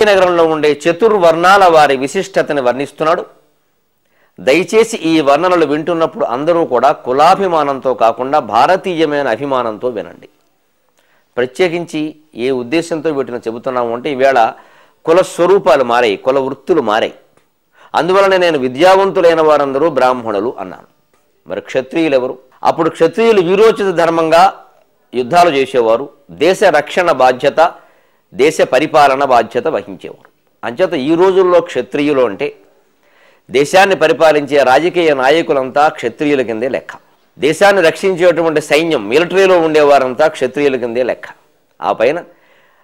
శాంతినగరంలో ఉండే చతుర్వర్ణాల వారి విశిష్టతని వర్ణిస్తున్నాడు. దయచేసి ఈ వర్ణనలు వింటున్నప్పుడు అందరూ కూడా కులాభిమానంతో కాకుండా భారతీయమైన అభిమానంతో వినండి. ప్రత్యేకించి ఏ ఉద్దేశంతో వీటిని చెబుతున్నాము అంటే ఈవేళ కుల స్వరూపాలు మారాయి, కుల వృత్తులు మారాయి. అందువలన నేను విద్యావంతులైన వారందరూ బ్రాహ్మణులు అన్నాను. మరి క్షత్రియులు ఎవరు? అప్పుడు క్షత్రియులు వీరోచిత ధర్మంగా యుద్ధాలు చేసేవారు, దేశ రక్షణ బాధ్యత, దేశ పరిపాలన బాధ్యత వహించేవారు. అంచేత ఈ రోజుల్లో క్షత్రియులు అంటే దేశాన్ని పరిపాలించే రాజకీయ నాయకులంతా క్షత్రియుల కిందే లెక్క. దేశాన్ని రక్షించేటువంటి సైన్యం, మిలిటరీలో ఉండేవారంతా క్షత్రియుల కిందే లెక్క. ఆ పైన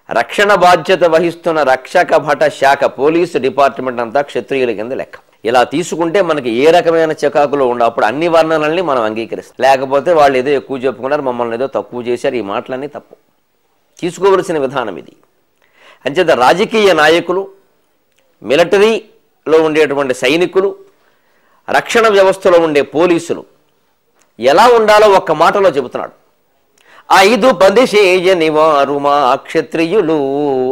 రక్షణ బాధ్యత వహిస్తున్న రక్షక భట శాఖ, పోలీసు డిపార్ట్మెంట్ అంతా క్షత్రియుల కింద లెక్క. ఇలా తీసుకుంటే మనకి ఏ రకమైన చికాకులో ఉండప్పుడు అన్ని వర్ణనల్ని మనం అంగీకరిస్తాం. లేకపోతే వాళ్ళు ఏదో ఎక్కువ చెప్పుకున్నారు, మమ్మల్ని ఏదో తక్కువ చేశారు, ఈ మాటలన్నీ తప్పు. తీసుకోవలసిన విధానం ఇది. అంచేత రాజకీయ నాయకులు, మిలిటరీలో ఉండేటువంటి సైనికులు, రక్షణ వ్యవస్థలో ఉండే పోలీసులు ఎలా ఉండాలో ఒక్క మాటలో చెబుతున్నాడు. 5-10 చేయని వారు మా క్షత్రియులు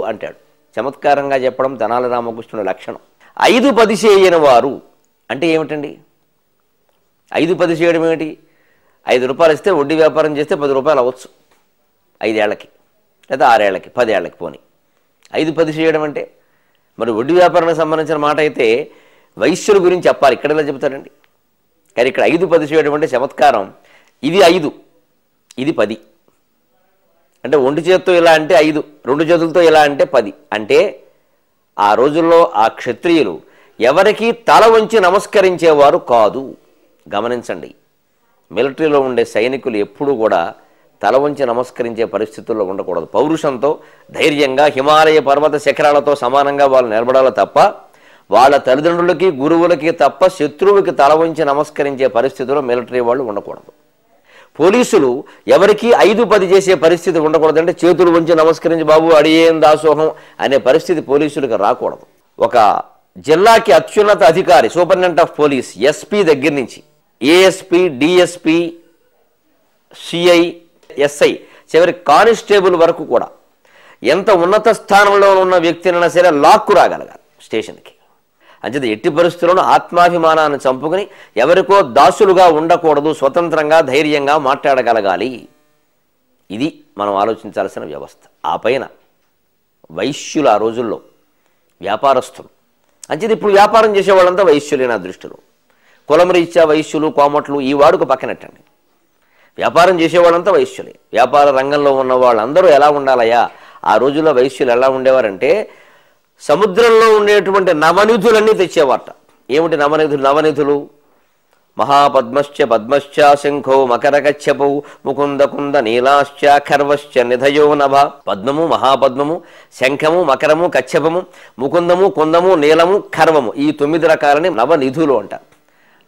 అంటాడు. చమత్కారంగా చెప్పడం తెనాలి రామకృష్ణుడి లక్షణం. 5-10 చేయని వారు అంటే ఏమిటండి? 5-10 చేయడం ఏమిటి? 5 రూపాయలు ఇస్తే వడ్డీ వ్యాపారం చేస్తే 10 రూపాయలు అవ్వచ్చు 5 ఏళ్లకి, లేదా 6 ఏళ్లకి, 10 ఏళ్లకి. పోనీ 5-10 చేయడం అంటే మరి వడ్డీ వ్యాపారానికి సంబంధించిన మాట అయితే వైశ్యుల గురించి చెప్పాలి, ఇక్కడ ఎలా చెబుతారండి? కానీ ఇక్కడ 5-10 చేయడం అంటే చమత్కారం. ఇది 5, ఇది 10. అంటే ఒంటి చేతితో ఇలా అంటే 5, 2 చేతులతో ఇలా అంటే 10. అంటే ఆ రోజుల్లో ఆ క్షత్రియులు ఎవరికి తల వంచి నమస్కరించేవారు కాదు. గమనించండి, మిలిటరీలో ఉండే సైనికులు ఎప్పుడూ కూడా తల వంచి నమస్కరించే పరిస్థితుల్లో ఉండకూడదు. పౌరుషంతో, ధైర్యంగా హిమాలయ పర్వత శిఖరాలతో సమానంగా వాళ్ళు నిలబడాలి తప్ప వాళ్ళ తల్లిదండ్రులకి, గురువులకి తప్ప శత్రువులకి తల వంచి నమస్కరించే పరిస్థితుల్లో మిలిటరీ వాళ్ళు ఉండకూడదు. పోలీసులు ఎవరికి 5-10 చేసే పరిస్థితి ఉండకూడదంటే చేతులు వంచి నమస్కరించి బాబు అడియేం దాసోహం అనే పరిస్థితి పోలీసులకు రాకూడదు. ఒక జిల్లాకి అత్యున్నత అధికారి, సూపరింటెండెంట్ ఆఫ్ పోలీస్, ఎస్పీ దగ్గర నుంచి ఏఎస్పీ, డిఎస్పీ, సిఐ, ఎస్ఐ, చివరి కానిస్టేబుల్ వరకు కూడా ఎంత ఉన్నత స్థానంలో ఉన్న వ్యక్తినైనా సరే లాక్కు రాగలగాలి స్టేషన్కి. అంచేత ఎట్టి పరిస్థితుల్లోనూ ఆత్మాభిమానాన్ని చంపుకుని ఎవరికో దాసులుగా ఉండకూడదు, స్వతంత్రంగా ధైర్యంగా మాట్లాడగలగాలి. ఇది మనం ఆలోచించాల్సిన వ్యవస్థ. ఆ పైన వైశ్యులు ఆ రోజుల్లో వ్యాపారస్తులు. అంచేది ఇప్పుడు వ్యాపారం చేసేవాళ్ళంతా వైశ్యులే నా దృష్టిలో. కులం రీత్యా వైశ్యులు, కోమట్లు ఈ వాడుక పక్కనట్టండి. వ్యాపారం చేసేవాళ్ళంతా వైశ్యులే. వ్యాపార రంగంలో ఉన్న వాళ్ళందరూ ఎలా ఉండాలయ్యా? ఆ రోజుల్లో వైశ్యులు ఎలా ఉండేవారంటే సముద్రంలో ఉండేటువంటి నవనిధులన్నీ తెచ్చేవారట. ఏమిటి నవనిధులు? నవనిధులు మహాపద్మశ్చ పద్మశ్చ శంఖో మకరకచ్చపౌ ముకుంద కుంద నీలాశ్చ ఖర్వశ్చ నిధయో నభ. పద్మము, మహాపద్మము, శంఖము, మకరము, కచ్చపము, ముకుందము, కుందము, నీలము, ఖర్వము, ఈ 9 రకాలని నవనిధులు అంటారు.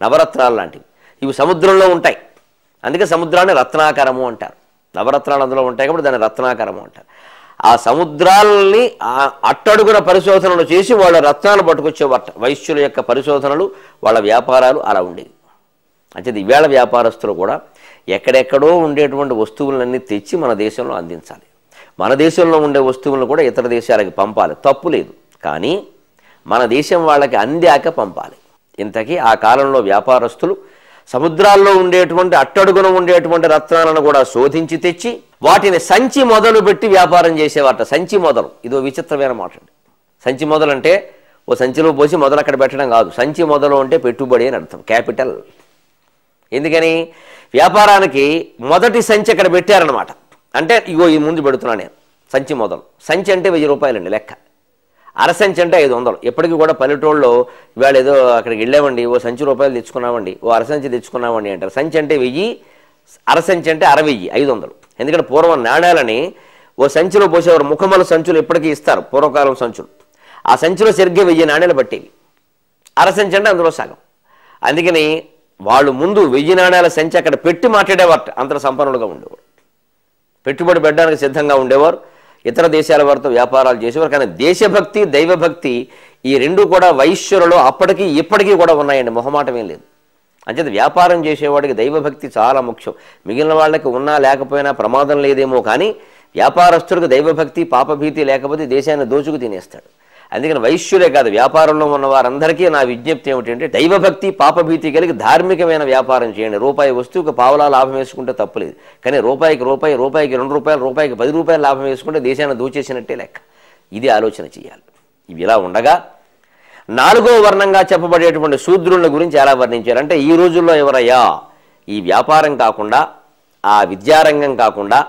నవరత్నాలు లాంటివి. ఇవి సముద్రంలో ఉంటాయి, అందుకే సముద్రాన్ని రత్నాకరము అంటారు. నవరత్నాలు అందులో ఉంటాయి కాబట్టి దాన్ని రత్నాకరము అంటారు. ఆ సముద్రాలని అట్టడుగున పరిశోధనలు చేసి వాళ్ళ రత్నాలు పట్టుకొచ్చేవారట. వైశ్యుల యొక్క పరిశోధనలు, వాళ్ళ వ్యాపారాలు అలా ఉండేవి. అంటే ఈవేళ వ్యాపారస్తులు కూడా ఎక్కడెక్కడో ఉండేటువంటి వస్తువులన్నీ తెచ్చి మన దేశంలో అందించాలి. మన దేశంలో ఉండే వస్తువులను కూడా ఇతర దేశాలకు పంపాలి, తప్పు లేదు. కానీ మన దేశం వాళ్ళకి అందాక పంపాలి. ఇంతకీ ఆ కాలంలో వ్యాపారస్తులు సముద్రాల్లో ఉండేటువంటి అట్టడుగున ఉండేటువంటి రత్నాలను కూడా శోధించి తెచ్చి వాటిని సంచి మొదలు పెట్టి వ్యాపారం చేసేవారట. సంచి మొదలు, ఇదో విచిత్రమైన మాట అండి. సంచి మొదలు అంటే ఓ సంచిలో పోసి మొదలు అక్కడ పెట్టడం కాదు. సంచి మొదలు అంటే పెట్టుబడి అని అర్థం, క్యాపిటల్. ఎందుకని? వ్యాపారానికి మొదటి సంచి అక్కడ పెట్టారనమాట. అంటే ఇగో ఈ ముందు పెడుతున్నా నేను సంచి మొదలు. సంచి అంటే 1000 రూపాయలండి లెక్క. అరసంచి అంటే 500. ఎప్పటికీ కూడా పల్లెటూళ్ళలో ఇవాళ ఏదో అక్కడికి వెళ్ళామండి, ఓ సంచి రూపాయలు తెచ్చుకున్నామండి, ఓ అరసంచి తెచ్చుకున్నామండి అంటారు. సంచి అంటే 1000, అరసంచి అంటే 60, 500. ఎందుకంటే పూర్వం నాణ్యాలని ఓ సంచిలో పోసేవారు. ముఖమల సంచులు ఎప్పటికీ ఇస్తారు, పూర్వకాలం సంచులు. ఆ సంచిలో సరిగ్గా 1000 నాణ్యాలు పట్టేవి. అరసంచి అంటే అందులో సగం. అందుకని వాళ్ళు ముందు 1000 నాణ్యాల సంచి అక్కడ పెట్టి మాట్లాడేవారు. అంత సంపన్నులుగా ఉండేవారు, పెట్టుబడి పెట్టడానికి సిద్ధంగా ఉండేవారు. ఇతర దేశాల వారితో వ్యాపారాలు చేసేవారు. కానీ దేశభక్తి, దైవభక్తి ఈ రెండు కూడా వైశ్యులలో అప్పటికీ ఇప్పటికీ కూడా ఉన్నాయండి, మొహమాటమేం లేదు. అంచేత వ్యాపారం చేసేవాడికి దైవభక్తి చాలా ముఖ్యం. మిగిలిన వాళ్ళకి ఉన్నా లేకపోయినా ప్రమాదం లేదేమో, కానీ వ్యాపారస్తుడికి దైవభక్తి, పాపభీతి లేకపోతే దేశాన్ని దోచుకు తినేస్తాడు. అందుకని వైశ్యులే కాదు, వ్యాపారంలో ఉన్న వారందరికీ నా విజ్ఞప్తి ఏమిటంటే దైవభక్తి పాపభీతి కలిగి ధార్మికమైన వ్యాపారం చేయండి. రూపాయి వస్తువుకి పావలా లాభం వేసుకుంటే తప్పులేదు, కానీ రూపాయికి రూపాయి, రూపాయికి 2 రూపాయలు, రూపాయికి 10 రూపాయలు లాభం వేసుకుంటే దేశాన్ని దూచేసినట్టే లెక్క. ఇది ఆలోచన చేయాలి. ఇవి ఇలా ఉండగా 4వ వర్ణంగా చెప్పబడేటువంటి శూద్రుల గురించి ఎలా వర్ణించారు అంటే, ఈ రోజుల్లో ఎవరయ్యా ఈ వ్యాపారం కాకుండా, ఆ విద్యారంగం కాకుండా,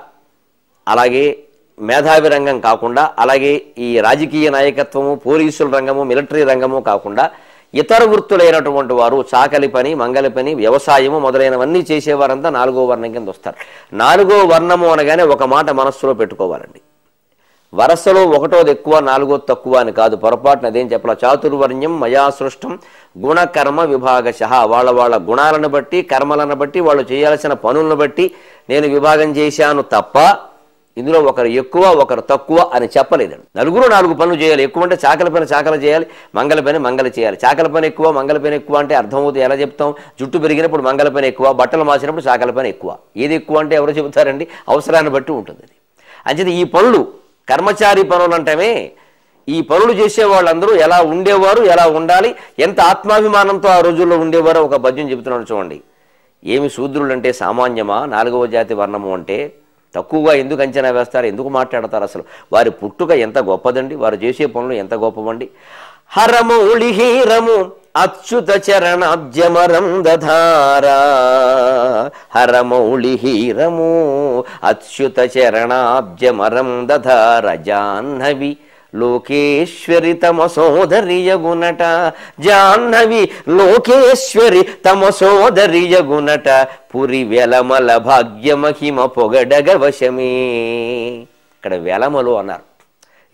అలాగే మేధావి రంగం కాకుండా, అలాగే ఈ రాజకీయ నాయకత్వము, పోలీసుల రంగము, మిలిటరీ రంగము కాకుండా ఇతర వృత్తులైనటువంటి వారు చాకలి పని, మంగలి పని, వ్యవసాయము మొదలైనవన్నీ చేసేవారంతా 4వ వర్ణం కింద వస్తారు. 4వ వర్ణము అనగానే ఒక మాట మనస్సులో పెట్టుకోవాలండి. వరసలో 1వది ఎక్కువ 4వది తక్కువ అని కాదు. పొరపాటున అదేం చెప్పాల. చాతుర్వర్ణ్యం మయా సృష్టం గుణకర్మ విభాగశః. వాళ్ళ గుణాలను బట్టి, కర్మలను బట్టి, వాళ్ళు చేయాల్సిన పనులను బట్టి నేను విభాగం చేశాను తప్ప ఇందులో ఒకరు ఎక్కువ ఒకరు తక్కువ అని చెప్పలేదండి. నలుగురు 4 పనులు చేయాలి. ఎక్కువ అంటే చాకలి పని చాకలి చేయాలి, మంగళ పని మంగళ చేయాలి. చాకలి పని ఎక్కువ మంగళ పని ఎక్కువ అంటే అర్థమవుతుంది. ఎలా చెప్తాం? జుట్టు పెరిగినప్పుడు మంగళ పని ఎక్కువ, బట్టలు మార్చినప్పుడు చాకలి పని ఎక్కువ. ఏది ఎక్కువ అంటే ఎవరు చెబుతారండి? అవసరాన్ని బట్టి ఉంటుంది అది. అంచేది ఈ పనులు కర్మచారి పనులు అంటమే. ఈ పనులు చేసే వాళ్ళందరూ ఎలా ఉండేవారు, ఎలా ఉండాలి, ఎంత ఆత్మాభిమానంతో ఆ రోజుల్లో ఉండేవారో ఒక పద్యం చెబుతున్నాడు చూడండి. ఏమి శూద్రులు అంటే సామాన్యమా? 4వ జాతి వర్ణము అంటే తక్కువగా ఎందుకు అంచనా వేస్తారు, ఎందుకు మాట్లాడతారు? అసలు వారి పుట్టుక ఎంత గొప్పదండి, వారు చేసే పనులు ఎంత గొప్పవండి. హరమౌళిహీరము అచ్యుత చరణాబ్జమరం దధారా. హరమౌళిహీరము అచ్యుత చరణాబ్జమరం దధార. జాహ్నవి లోకేశ్వరి తమ సోదరియగునట. జాహ్నవి లోకేశ్వరి తమ సోదరియగునట. పురి వెలమల భాగ్యమహిమ పొగడగ వశమే. ఇక్కడ వెలమలు అన్నారు.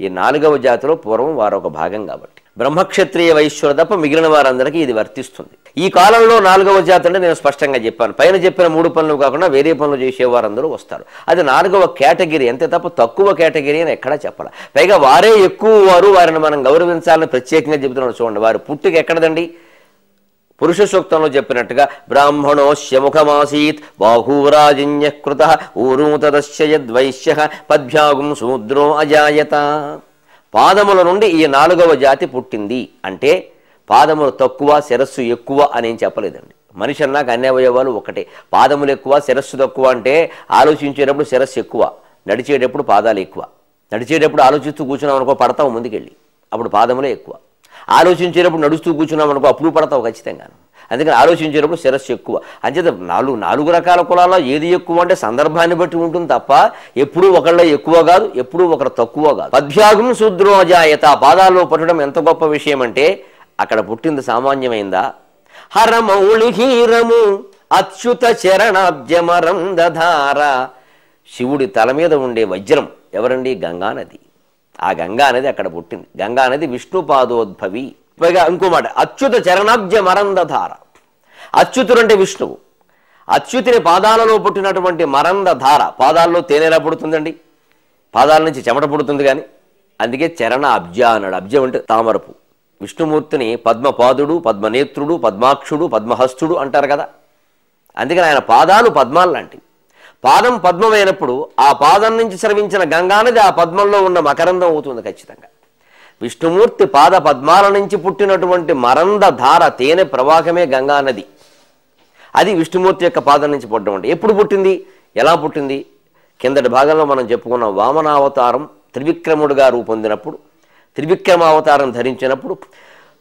ఈ 4వ జాతిలో పూర్వం వారు ఒక భాగం కాబట్టి బ్రహ్మక్షత్రియ వైశ్యులు తప్ప మిగిలిన వారందరికీ ఇది వర్తిస్తుంది. ఈ కాలంలో 4వ జాతి అంటే నేను స్పష్టంగా చెప్పాను. పైన చెప్పిన 3 పనులు కాకుండా వేరే పనులు చేసేవారందరూ వస్తారు. అది 4వ కేటగిరీ అంతే తప్ప తక్కువ కేటగిరీ అని ఎక్కడా చెప్పాలి. పైగా వారే ఎక్కువ వారు, వారిని మనం గౌరవించాలని ప్రత్యేకంగా చెబుతున్నాడు చూడండి. వారి పుట్టుక ఎక్కడదండి? పురుష సూక్తంలో చెప్పినట్టుగా బ్రాహ్మణోస్య ముఖమాసీత్ బాహూరాజన్యకృత ఊరూతదస్య యద్వైశ్య పద్భ్యాగుం శూద్రో అజాయత. పాదముల నుండి ఈ 4వ జాతి పుట్టింది అంటే పాదములు తక్కువ శిరస్సు ఎక్కువ అనేం చెప్పలేదండి. మనిషి అన్నాక అన్ని అవయవాలు ఒకటే. పాదములు ఎక్కువ శిరస్సు తక్కువ అంటే ఆలోచించేటప్పుడు శిరస్సు ఎక్కువ, నడిచేటప్పుడు పాదాలు ఎక్కువ. నడిచేటప్పుడు ఆలోచిస్తూ కూర్చున్నాం అనుకో పడతావు ముందుకెళ్ళి, అప్పుడు పాదములే ఎక్కువ. ఆలోచించేటప్పుడు నడుస్తూ కూర్చున్నాం అనుకో అప్పుడు పడతావు ఖచ్చితంగాను. అందుకని ఆలోచించేటప్పుడు శిరస్సు ఎక్కువ. అంచేత 4 రకాల కులాల్లో ఏది ఎక్కువ అంటే సందర్భాన్ని బట్టి ఉంటుంది తప్ప ఎప్పుడూ ఒకళ్ళ ఎక్కువ కాదు, ఎప్పుడూ ఒకరు తక్కువ కాదు. పద్భ్యాగం శూద్రోజాయత. పాదాల్లో పట్టడం ఎంత గొప్ప విషయం అంటే అక్కడ పుట్టింది సామాన్యమైందా? హరమౌళిహీరము అచ్యుత చరణాబ్జమరం దధార. శివుడి తల మీద ఉండే వజ్రం ఎవరండి? గంగానది. ఆ గంగానది అక్కడ పుట్టింది. గంగానది విష్ణుపాదోద్భవి. పైగా ఇంకో మాట, అచ్యుత చరణాబ్జమరం దధార. అచ్యుతుడు అంటే విష్ణువు. అచ్యుతుని పాదాలలో పుట్టినటువంటి మరంద ధార. పాదాల్లో తేనె ఎలా పుడుతుందండి? పాదాల నుంచి చెమట పుడుతుంది కానీ. అందుకే చరణ అబ్జ అన్నాడు. అబ్జం అంటే తామరపు. విష్ణుమూర్తిని పద్మపాదుడు, పద్మనేత్రుడు, పద్మాక్షుడు, పద్మహస్తుడు అంటారు కదా. అందుకని ఆయన పాదాలు పద్మాలు లాంటివి. పాదం పద్మమైనప్పుడు ఆ పాదం నుంచి స్రవించిన గంగానది ఆ పద్మంలో ఉన్న మకరందం అవుతుంది ఖచ్చితంగా. విష్ణుమూర్తి పాద పద్మాల నుంచి పుట్టినటువంటి మరంద ధార తేనె ప్రవాహమే గంగానది. అది విష్ణుమూర్తి యొక్క పాదం నుంచి పుట్టడం అంటే. ఎప్పుడు పుట్టింది, ఎలా పుట్టింది? కిందటి భాగంలో మనం చెప్పుకున్న వామనావతారం త్రివిక్రముడుగా రూపొందినప్పుడు, త్రివిక్రమావతారం ధరించినప్పుడు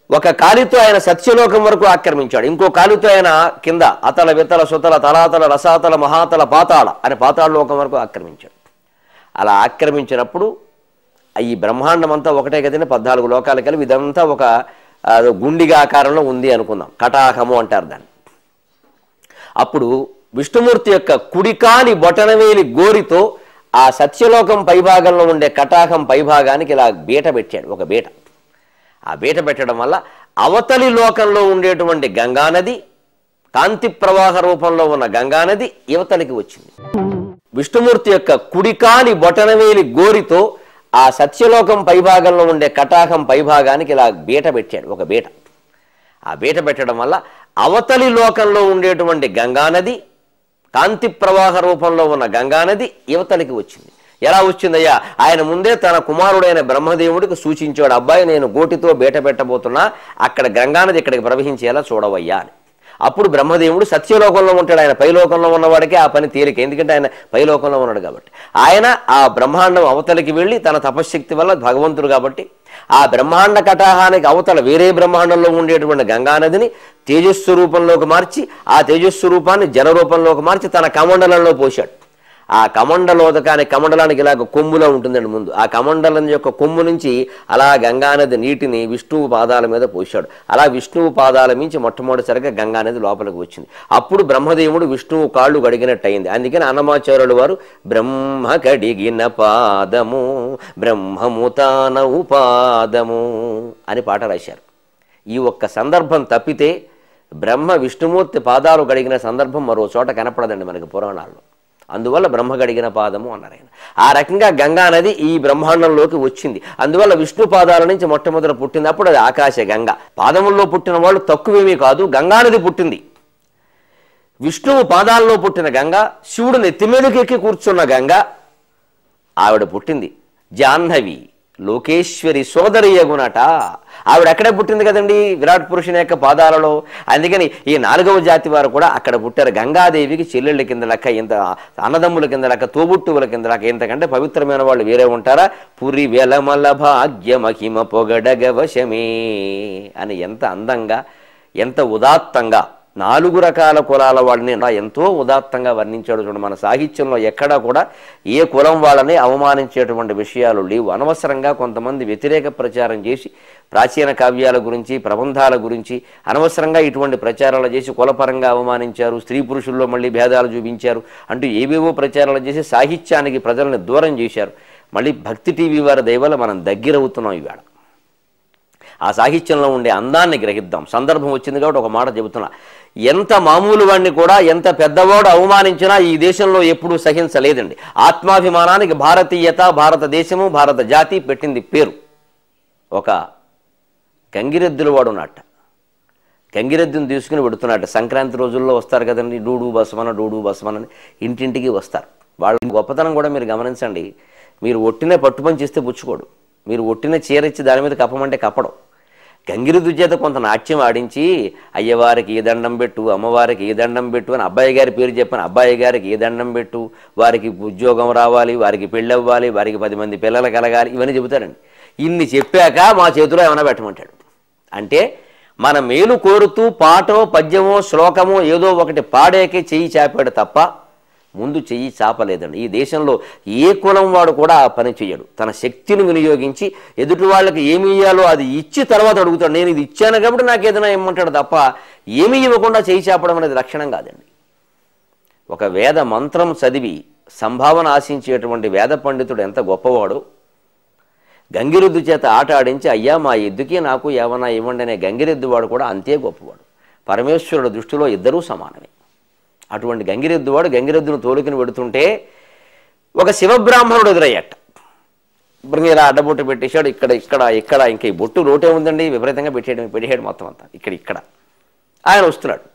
ఒక కాలితో ఆయన సత్యలోకం వరకు ఆక్రమించాడు. ఇంకో కాలితో ఆయన కింద అతల వితల సుతల తలాతల రసాతల మహాతల పాతాళ అని పాతాళ లోకం వరకు ఆక్రమించాడు. అలా ఆక్రమించినప్పుడు ఈ బ్రహ్మాండం అంతా ఒకటే కదండి, 14 లోకాలు కలిపి ఇదంతా ఒక గుండిగా ఆకారంలో ఉంది అనుకుందాం. కటాహము అంటారు దాన్ని. అప్పుడు విష్ణుమూర్తి యొక్క కుడికాని బొటనవేలి గోరితో ఆ సత్యలోకం పైభాగంలో ఉండే కటాహం పైభాగానికి ఇలా బీట పెట్టాడు, ఒక బీట. ఆ బీట పెట్టడం వల్ల అవతలి లోకంలో ఉండేటువంటి గంగానది, కాంతి ప్రవాహ రూపంలో ఉన్న గంగానది యువతలికి వచ్చింది. విష్ణుమూర్తి యొక్క కుడికాని బొటనవేలి గోరితో ఆ సత్యలోకం పైభాగంలో ఉండే కటాహం పైభాగానికి ఇలా బీట పెట్టాడు, ఒక బీట. ఆ బీట పెట్టడం వల్ల అవతలి లోకంలో ఉండేటువంటి గంగానది, కాంతి ప్రవాహ రూపంలో ఉన్న గంగానది యువతలికి వచ్చింది. ఎలా వచ్చిందయ్యా? ఆయన ముందే తన కుమారుడైన బ్రహ్మదేవుడికి సూచించాడు, అబ్బాయి నేను గోటితో బేట పెట్టబోతున్నా, అక్కడ గంగానది ఇక్కడికి ప్రవహించేలా చూడవయ్యా అని. అప్పుడు బ్రహ్మదేవుడు సత్యలోకంలో ఉంటాడు, ఆయన పైలోకంలో ఉన్నవాడికి ఆ పని తేలిక, ఎందుకంటే ఆయన పైలోకంలో ఉన్నాడు కాబట్టి. ఆయన ఆ బ్రహ్మాండం అవతలికి వెళ్ళి తన తపశ్శక్తి వల్ల భగవంతుడు కాబట్టి ఆ బ్రహ్మాండ కటాహానికి అవతల వేరే బ్రహ్మాండంలో ఉండేటువంటి గంగానదిని తేజస్వరూపంలోకి మార్చి ఆ తేజస్వరూపాన్ని జలరూపంలోకి మార్చి తన కమండలంలో పోశాడు. ఆ కమండలానికి ఇలాగ కొమ్ములో ఉంటుందండి ముందు. ఆ కమండలం యొక్క కొమ్ము నుంచి అలా గంగానది నీటిని విష్ణువు పాదాల మీద పోశాడు. అలా విష్ణువు పాదాల మించి మొట్టమొదటిసారిగా గంగానది లోపలికి వచ్చింది. అప్పుడు బ్రహ్మదేవుడు విష్ణువు కాళ్ళు కడిగినట్టు అయింది. అందుకని అన్నమాచార్యుల వారు బ్రహ్మ కడిగిన పాదము బ్రహ్మము తానవు పాదము అని పాట రాశారు. ఈ ఒక్క సందర్భం తప్పితే బ్రహ్మ విష్ణుమూర్తి పాదాలు కడిగిన సందర్భం మరో చోట కనపడదండి మనకి పురాణాల్లో. అందువల్ల బ్రహ్మ గడిగిన పాదము అన్నారు ఆయన. ఆ రకంగా గంగా నది ఈ బ్రహ్మాండంలోకి వచ్చింది. అందువల్ల విష్ణు పాదాల నుంచి మొట్టమొదట పుట్టినప్పుడు అది ఆకాశ గంగ. పాదముల్లో పుట్టిన వాళ్ళు తక్కువేమీ కాదు, గంగానది పుట్టింది. విష్ణువు పాదాల్లో పుట్టిన గంగ, శివుడు నెత్తిమీదకెక్కి కూర్చున్న గంగ ఆవిడ పుట్టింది. జాహ్నవి లోకేశ్వరి సోదరి యగునట. ఆవిడ అక్కడే పుట్టింది కదండి, విరాట్ పురుషుని యొక్క పాదాలలో. అందుకని ఈ 4వ జాతి వారు కూడా అక్కడ పుట్టారు. గంగాదేవికి చెల్లెళ్ళ కింద లెక్క, ఇంత అన్నదమ్ముల కింద లెక్క, తోబుట్టువుల కింద లెక్క. ఇంతకంటే పవిత్రమైన వాళ్ళు వేరే ఉంటారా? పురి వెలమల భాగ్య మహిమ పొగడగవశమే అని ఎంత అందంగా, ఎంత ఉదాత్తంగా 4 రకాల కులాల వాళ్ళని ఎంతో ఉదాత్తంగా వర్ణించాడు. చూడండి, మన సాహిత్యంలో ఎక్కడా కూడా ఏ కులం వాళ్ళని అవమానించేటువంటి విషయాలు లేవు. అనవసరంగా కొంతమంది వ్యతిరేక ప్రచారం చేసి ప్రాచీన కావ్యాల గురించి, ప్రబంధాల గురించి అనవసరంగా ఇటువంటి ప్రచారాలు చేసి కులపరంగా అవమానించారు, స్త్రీ పురుషుల్లో మళ్ళీ భేదాలు చూపించారు అంటూ ఏవేవో ప్రచారాలు చేసి సాహిత్యానికి ప్రజల్ని దూరం చేశారు. మళ్ళీ భక్తి టీవీ వారి దయవల్ల మనం దగ్గరవుతున్నాం. ఇవాళ ఆ సాహిత్యంలో ఉండే అందాన్ని గ్రహిద్దాం. సందర్భం వచ్చింది కాబట్టి ఒక మాట చెబుతున్నా. ఎంత మామూలు వాడిని కూడా ఎంత పెద్దవాడు అవమానించినా ఈ దేశంలో ఎప్పుడూ సహించలేదండి. ఆత్మాభిమానానికి భారతీయత, భారతదేశము, భారత జాతి పెట్టింది పేరు. ఒక గంగిరెద్దుల వాడు ఉన్నట్ట, గంగిరెద్దును తీసుకుని పెడుతున్నట్ట. సంక్రాంతి రోజుల్లో వస్తారు కదండి, డూడు బసమని ఇంటింటికి వస్తారు. వాళ్ళ గొప్పతనం కూడా మీరు గమనించండి. మీరు ఒట్టినే పట్టుపని చేస్తే పుచ్చుకోడు, మీరు ఒట్టిన చీరిచ్చి దాని మీద కప్పమంటే కప్పడం. గంగిరెద్దు చేత కొంత నాట్యం ఆడించి అయ్యవారికి ఏ దండం పెట్టు, అమ్మవారికి ఏ దండం పెట్టు అని అబ్బాయి గారి పేరు చెప్పాను, అబ్బాయి గారికి ఏ దండం పెట్టు, వారికి ఉద్యోగం రావాలి, వారికి పెళ్ళి అవ్వాలి, వారికి 10 మంది పిల్లలు కలగాలి, ఇవన్నీ చెబుతారండి. ఇన్ని చెప్పాక మా చేతిలో ఏమైనా పెట్టమంటాడు. అంటే మన మేలు కోరుతూ పాటో పద్యమో శ్లోకమో ఏదో ఒకటి పాడేకే చెయ్యి చాపాడు తప్ప ముందు చెయ్యి చాపలేదండి. ఈ దేశంలో ఏ కులం వాడు కూడా ఆ పని చెయ్యడు. తన శక్తిని వినియోగించి ఎదుటి వాళ్ళకి ఏమి ఇయ్యాలో అది ఇచ్చి తర్వాత అడుగుతాడు. నేను ఇది ఇచ్చాను కాబట్టి నాకు ఏదైనా ఇమ్మంటాడు తప్ప ఏమీ ఇవ్వకుండా చెయ్యి చాపడం అనేది లక్షణం కాదండి. ఒక వేద మంత్రం చదివి సంభావన ఆశించేటువంటి వేద పండితుడు ఎంత గొప్పవాడు. గంగిరెద్దు చేత ఆట ఆడించి అయ్యా మా ఎద్దుకి నాకు ఏమన్నా ఇవ్వండి అనే గంగిరెద్దు వాడు కూడా అంతే గొప్పవాడు. పరమేశ్వరుడు దృష్టిలో ఇద్దరూ సమానమే. అటువంటి గంగిరెద్దువాడు గంగిరెద్దును తోలుకుని పెడుతుంటే ఒక శివబ్రాహ్మణుడు ఎదురయ్యట. ఇప్పుడు ఇలా అడ్డబొట్టు పెట్టేశాడు, ఇక్కడ ఇంకా ఈ బొట్టు రోటే ఉందండి, విపరీతంగా పెట్టేయడం మొత్తం అంతా ఇక్కడ ఆయన వస్తున్నాడు.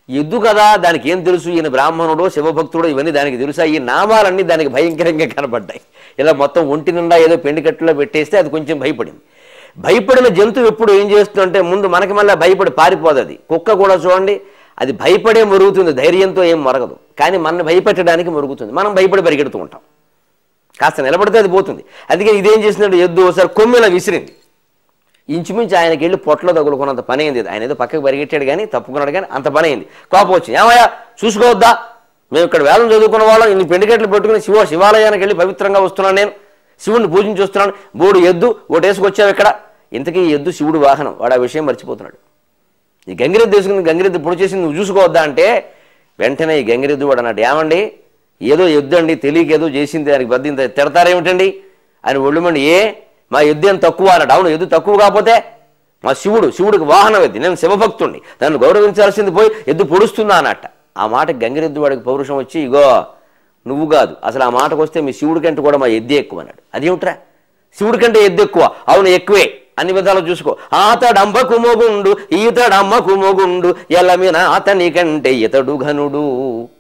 ఎద్దు కదా, దానికి ఏం తెలుసు, ఈయన బ్రాహ్మణుడో శివభక్తుడో ఇవన్నీ దానికి తెలుసా? ఈ నామాలన్నీ దానికి భయంకరంగా కనబడ్డాయి. ఇలా మొత్తం ఒంటి నిండా ఏదో పెండికట్టులో పెట్టేస్తే అది కొంచెం భయపడింది. భయపడిన జంతువు ఎప్పుడు ఏం చేస్తుందంటే ముందు మనకి మళ్ళీ భయపడి పారిపోదు. అది కుక్క కూడా చూడండి, అది భయపడే మరుగుతుంది, ధైర్యంతో ఏం మరగదు. కానీ మనల్ని భయపెట్టడానికి మరుగుతుంది, మనం భయపడి పరిగెడుతూ ఉంటాం. కాస్త నిలబడితే అది పోతుంది. అందుకే ఇదేం చేసినట్టు ఎద్దు ఒకసారి కొమ్మిలా విసిరింది. ఇంచుమించు ఆయనకి వెళ్ళి పొట్టలో తగులుకున్నంత పని అయింది. ఆయన ఏదో పక్కకు పరిగెట్టాడు కానీ తప్పుకున్నాడు కానీ అంత పని అయింది. కోపం వచ్చింది. ఏమయ్యా చూసుకోవద్దా, మేము ఇక్కడ వేదం చదువుకున్న వాళ్ళం, ఇన్ని పెండికెట్లు పెట్టుకుని శివాలయానికి వెళ్ళి పవిత్రంగా వస్తున్నాను, నేను శివుడిని పూజించి వస్తున్నాను, బోడు ఎద్దు ఒకటి వేసుకొచ్చావు ఇక్కడ. ఇంతకీ ఎద్దు శివుడు వాహనం, వాడు ఆ విషయం మర్చిపోతున్నాడు. ఈ గంగిరెద్దు వేసుకుని గంగిరెద్దు పొడి చేసింది నువ్వు చూసుకోవద్దా అంటే వెంటనే ఈ గంగిరెద్దు వాడు అన్నాడు, ఏమండి ఏదో ఎద్దు అండి, తెలియక ఏదో చేసింది, దానికి బద్ది ఇంత తిడతారేమిటండి అని ఒళ్ళుమండి. మా ఎద్దు ఏం తక్కువ అన్నాడు. అవును, ఎద్దు తక్కువ కాకపోతే మా శివుడికి వాహనం ఎద్దు, నేను శివభక్తుడిని, నన్ను గౌరవించాల్సింది పోయి ఎద్దు పొడుస్తుందా అన్నట్ట. ఆ మాటకి గంగిరెద్దు వాడికి పౌరుషం వచ్చి, ఇగో నువ్వు కాదు అసలు ఆ మాటకు వస్తే మీ శివుడి కంటే కూడా మా ఎద్దే ఎక్కువ అన్నాడు. అదేమిట్రా, శివుడి కంటే ఎద్దు ఎక్కువ? అవును ఎక్కువే అన్ని విధాలు చూసుకో. ఆతడంబకు మొగుండు ఈతడమ్మకు మొగుండు ఎలమిన అతని కంటే ఇతడు ఘనుడు.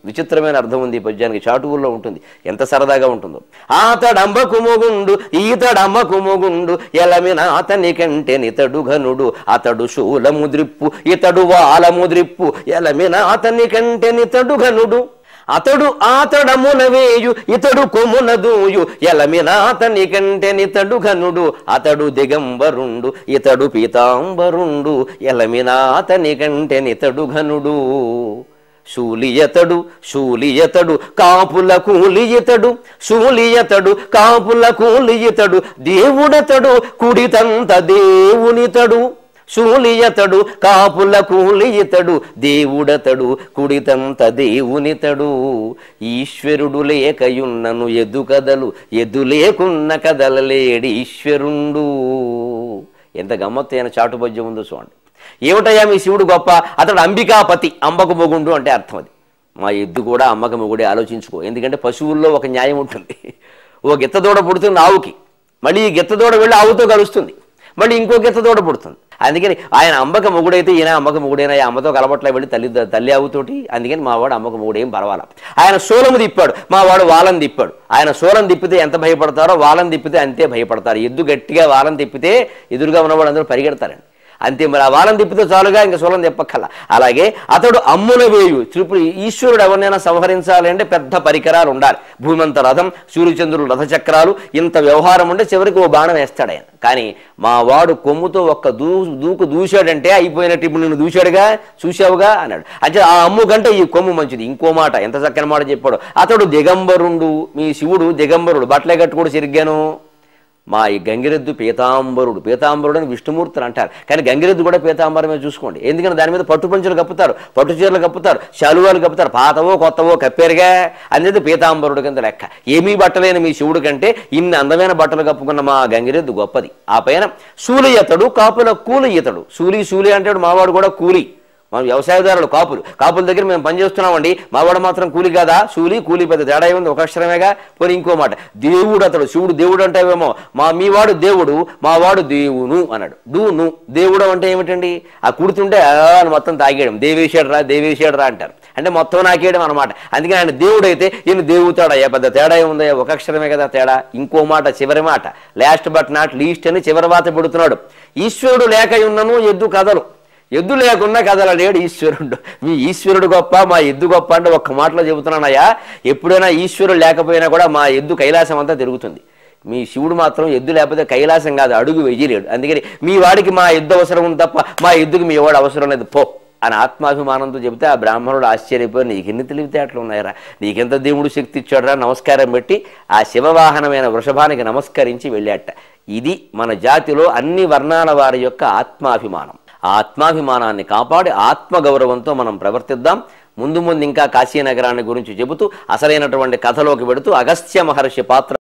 విచిత్రమైన అర్థం ఉంది ఈ పద్యానికి, చాటువుల్లో ఉంటుంది, ఎంత సరదాగా ఉంటుందో. ఆతడంబకు మొగుండు ఈతడమ్మకు మొగుండు ఎలమిన అతని కంటే నితడు ఘనుడు. అతడు శూలముద్రిప్పు ఇతడు వాలముద్రిప్పు ఎలమిన అతని కంటే నితడు ఘనుడు. అతడు ఆతడమున వేయు ఇతడు కొమున దూయు ఎలమిన అతని కంటే నితడు ఘనుడు. అతడు దిగంబరుండు ఇతడు పీతాంబరుండు ఎలమిన అతని కంటే నితడు ఘనుడు. శూలియతడు శూలియతడు కాపుల కూలియతడు శూలియతడు కాపుల కూలియతడు దేవుడతడు కుడితంత దేవునితడు. శూలియతడు కాపుల కూలియతడు దేవుడతడు కుడితంత దేవునితడు. ఈశ్వరుడు లేకయున్నను ఎదు కదలు ఎదు లేకున్న కదలలేడి ఈశ్వరుండు. ఎంత గమ్మత్తైన చాటుపద్యం ఉందో చూడండి. ఏమిటయ్యా మీ శివుడు గొప్ప, అతడు అంబికాపతి, అంబకు మొగుండు అంటే అర్థం అది. మా ఎద్దు కూడా అమ్మక మొగుడే, ఆలోచించుకో. ఎందుకంటే పశువుల్లో ఒక న్యాయం ఉంటుంది. ఓ గిత్తదూడ పుడుతుంది ఆవుకి, మళ్ళీ ఈ గిత్తదూడ వెళ్ళి ఆవుతో కలుస్తుంది, మళ్ళీ ఇంకో గిత్తదూడ పుడుతుంది. అందుకని ఆయన అమ్మక మొగుడైతే ఈయన అమ్మక మొగుడైనా అమ్మతో కలబట్ల వెళ్ళి తల్లి ఆవుతోటి. అందుకని మా వాడు అమ్మక మొగుడేం పర్వాలా. ఆయన సోలము తిప్పాడు, మా వాడు వాలం తిప్పాడు. ఆయన సోలం తిప్పితే ఎంత భయపడతారో వాలం తిప్పితే అంతే భయపడతారు. ఎద్దు గట్టిగా వాలం తిప్పితే ఎదురుగా ఉన్నవాడు అందరూ పరిగెడతారండి, అంతే. మరి ఆ వాలం తిప్పితే చాలుగా, ఇంకా సోలం తిప్పక్కల. అలాగే అతడు అమ్మున వేయు. ఇప్పుడు ఈశ్వరుడు ఎవరినైనా సంహరించాలి అంటే పెద్ద పరికరాలు ఉండాలి. భూమంత రథం, సూర్యచంద్రులు రథచక్రాలు, ఇంత వ్యవహారం ఉంటే చివరికి ఓ బాణం వేస్తాడు ఆయన. కానీ మా వాడు కొమ్ముతో ఒక్క దూకు దూశాడంటే అయిపోయినట్టు. ఇప్పుడు నిన్ను దూశాడుగా, చూశావుగా అన్నాడు. అంటే ఆ అమ్ము కంటే ఈ కొమ్ము మంచిది. ఇంకో మాట, ఎంత చక్కని మాట చెప్పాడు. అతడు దిగంబరుండు, మీ శివుడు దిగంబరుడు, బట్టలే కట్టుకోడు సరిగ్గాను. మా ఈ గంగిరెద్దు పీతాంబరుడు. పీతాంబరుడు అని విష్ణుమూర్తులు అంటారు, కానీ గంగిరెద్దు కూడా పీతాంబరమే చూసుకోండి. ఎందుకంటే దాని మీద పట్టు పంచులు కప్పుతారు, పట్టు చీరలు కప్పుతారు, శాలువాలు కప్పుతారు, పాతవో కొత్తవో కప్పారుగా, అనేది పీతాంబరుడు కింద లెక్క. ఏమీ బట్టలేని మీ శివుడు కంటే ఇన్ని అందమైన బట్టలు కప్పుకున్న మా గంగిరెద్దు గొప్పది. ఆ పైన శూలి ఇతడు కాపుల కూలి ఇతడు. శూలి అంటాడు, మావాడు కూడా కూలి. మనం వ్యవసాయదారులు, కాపుల దగ్గర మేము పనిచేస్తున్నామండి, మావాడు మాత్రం కూలి కాదా? కూలి పెద్ద తేడా ఉంది, ఒక అక్షరమేగా. పోనీ ఇంకో మాట, దేవుడు అతడు. శివుడు దేవుడు అంటావేమో, మీవాడు దేవుడు, మావాడు దేవును అన్నాడు. దేవుడు అంటే ఏమిటండి? ఆ కుడుతుంటే అని మొత్తం తాగేయడం, దేవేశాడు రా అంటారు, అంటే మొత్తం నాకేయడం అనమాట. అందుకని ఆయన దేవుడు అయితే ఈయన దేవుతాడయ్యా, పెద్ద తేడా ఉందయ్యా, ఒక అక్షరమే కదా తేడా. ఇంకో మాట, చివరి మాట, లాస్ట్ బట్ నాట్ లీస్ట్ అని చివరి వాత పెడుతున్నాడు. ఈశ్వరుడు లేక ఉన్నను ఎద్దు కథలు, ఎద్దు లేకున్నా కదలలేడు ఈశ్వరుడు. మీ ఈశ్వరుడు గొప్ప, మా ఎద్దు గొప్ప అంటే ఒక్క మాటలో చెబుతున్నానయ్యా. ఎప్పుడైనా ఈశ్వరుడు లేకపోయినా కూడా మా ఎద్దు కైలాసం అంతా తిరుగుతుంది. మీ శివుడు మాత్రం ఎద్దు లేకపోతే కైలాసం కాదు, అడుగు వెయ్యలేడు. అందుకని మీ వాడికి మా ఎద్దు అవసరం ఉంది తప్ప మా ఎద్దుకి మీ వాడు అవసరం లేదు పో అని ఆత్మాభిమానంతో చెబితే ఆ బ్రాహ్మణుడు ఆశ్చర్యపోయి, నీకెన్ని తెలివితేటలు ఉన్నాయరా, నీకెంత దేవుడు శక్తి ఇచ్చాడురా, నమస్కారం పెట్టి ఆ శివవాహనమైన వృషభానికి నమస్కరించి వెళ్ళాట. ఇది మన జాతిలో అన్ని వర్ణాల వారి యొక్క ఆత్మాభిమానం. ఆ ఆత్మాభిమానాన్ని కాపాడి ఆత్మగౌరవంతో మనం ప్రవర్తిద్దాం. ముందు ఇంకా కాశీనగరాన్ని గురించి చెబుతూ అసలైనటువంటి కథలోకి పెడుతూ అగస్త్య మహర్షి పాత్ర